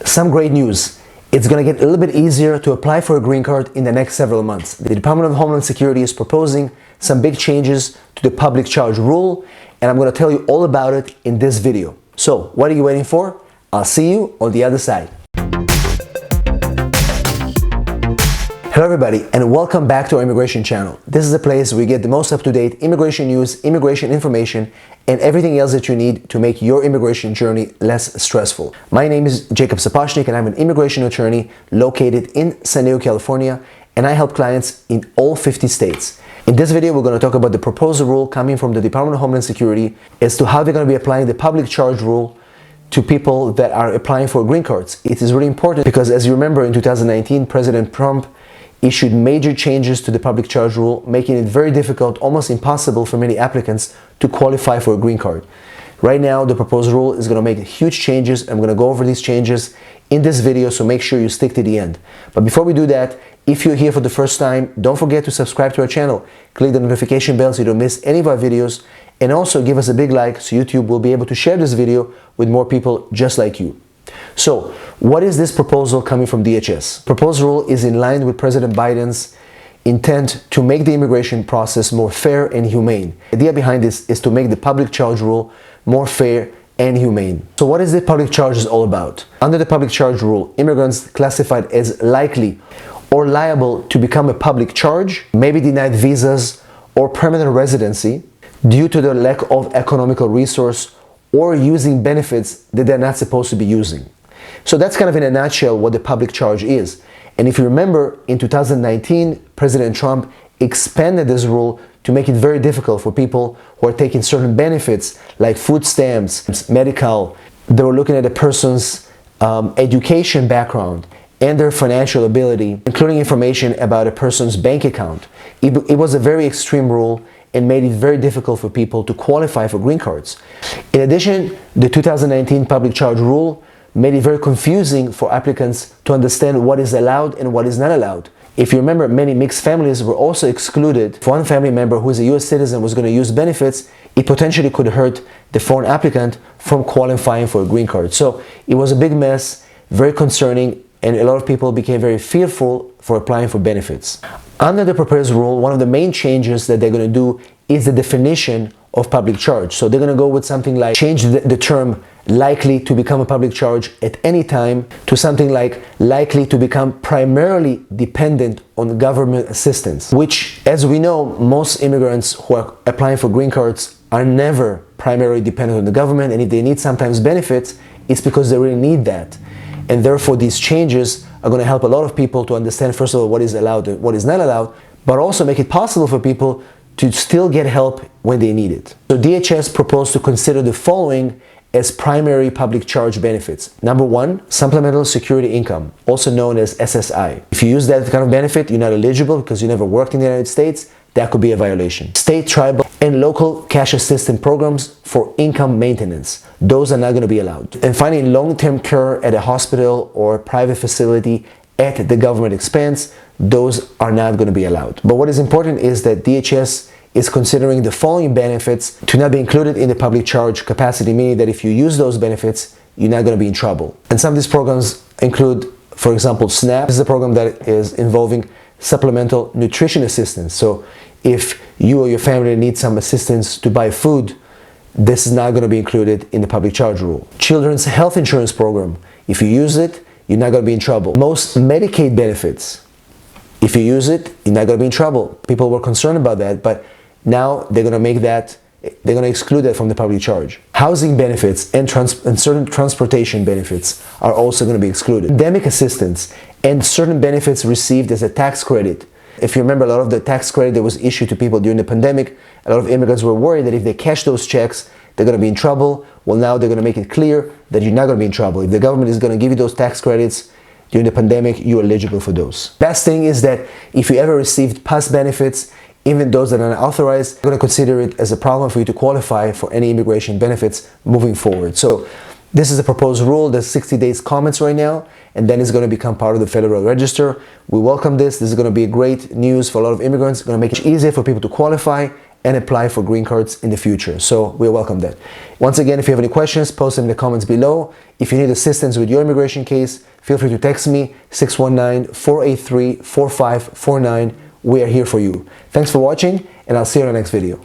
Some great news. It's going to get a little bit easier to apply for a green card in the next several months. The Department of Homeland Security is proposing some big changes to the public charge rule, and I'm going to tell you all about it in this video. So, what are you waiting for? I'll see you on the other side. Hello everybody, and welcome back to our immigration channel. This is a place where we get the most up-to-date immigration news, immigration information, and everything else that you need to make your immigration journey less stressful. My name is Jacob Sapochnick, and I'm an immigration attorney located in San Diego, California, and I help clients in all 50 states. In this video, we're going to talk about the proposed rule coming from the Department of Homeland Security as to how they're going to be applying the public charge rule to people that are applying for green cards. It is really important because, as you remember, in 2019, President Trump issued major changes to the public charge rule, making it very difficult, almost impossible for many applicants to qualify for a green card. Right now, the proposed rule is going to make huge changes. I'm going to go over these changes in this video, so make sure you stick to the end. But before we do that, if you're here for the first time, don't forget to subscribe to our channel. Click the notification bell so you don't miss any of our videos, and also give us a big like so YouTube will be able to share this video with more people just like you. So, what is this proposal coming from DHS? Proposed rule is in line with President Biden's intent to make the immigration process more fair and humane. The idea behind this is to make the public charge rule more fair and humane. So what is the public charge all about? Under the public charge rule, immigrants classified as likely or liable to become a public charge may be denied visas or permanent residency due to their lack of economical resource or using benefits that they're not supposed to be using. So that's kind of in a nutshell what the public charge is. And if you remember, in 2019, President Trump expanded this rule to make it very difficult for people who are taking certain benefits like food stamps, medical. They were looking at a person's education background and their financial ability, including information about a person's bank account. It was a very extreme rule and made it very difficult for people to qualify for green cards. In addition, the 2019 public charge rule made it very confusing for applicants to understand what is allowed and what is not allowed. If you remember, many mixed families were also excluded. If one family member who is a US citizen was going to use benefits, it potentially could hurt the foreign applicant from qualifying for a green card. So it was a big mess, very concerning, and a lot of people became very fearful for applying for benefits. Under the proposed rule, one of the main changes that they're going to do is the definition of public charge. So they're going to go with something like change the term likely to become a public charge at any time to something like likely to become primarily dependent on government assistance, which, as we know, most immigrants who are applying for green cards are never primarily dependent on the government, and if they need sometimes benefits, it's because they really need that. And therefore, these changes are going to help a lot of people to understand, first of all, what is allowed and what is not allowed, but also make it possible for people to still get help when they need it. So DHS proposed to consider the following as primary public charge benefits. Number one, supplemental security income, also known as SSI. If you use that kind of benefit, you're not eligible because you never worked in the United States. That could be a violation. State, tribal, and local cash assistance programs for income maintenance. Those are not going to be allowed. And finally, long-term care at a hospital or private facility at the government expense, those are not going to be allowed. But what is important is that DHS is considering the following benefits to not be included in the public charge capacity, meaning that if you use those benefits, you're not going to be in trouble. And some of these programs include, for example, SNAP. This is a program that is involving supplemental nutrition assistance. So if you or your family need some assistance to buy food, this is not going to be included in the public charge rule. Children's health insurance program. If you use it, you're not going to be in trouble. Most Medicaid benefits. If you use it, you're not going to be in trouble. People were concerned about that, but now they're going to make that, they're going to exclude that from the public charge. Housing benefits and certain transportation benefits are also going to be excluded. Pandemic assistance and certain benefits received as a tax credit. If you remember, a lot of the tax credit that was issued to people during the pandemic, a lot of immigrants were worried that if they cash those checks, they're going to be in trouble. Well, now they're going to make it clear that you're not going to be in trouble. If the government is going to give you those tax credits during the pandemic, you're eligible for those. Best thing is that if you ever received past benefits, even those that are not authorized, we're going to consider it as a problem for you to qualify for any immigration benefits moving forward. So this is a proposed rule. There's 60 days comments right now, and then it's going to become part of the Federal Register. We welcome this. This is going to be great news for a lot of immigrants. It's going to make it easier for people to qualify and apply for green cards in the future. So we welcome that. Once again, if you have any questions, post them in the comments below. If you need assistance with your immigration case, feel free to text me 619-483-4549. We are here for you. Thanks for watching, and I'll see you in the next video.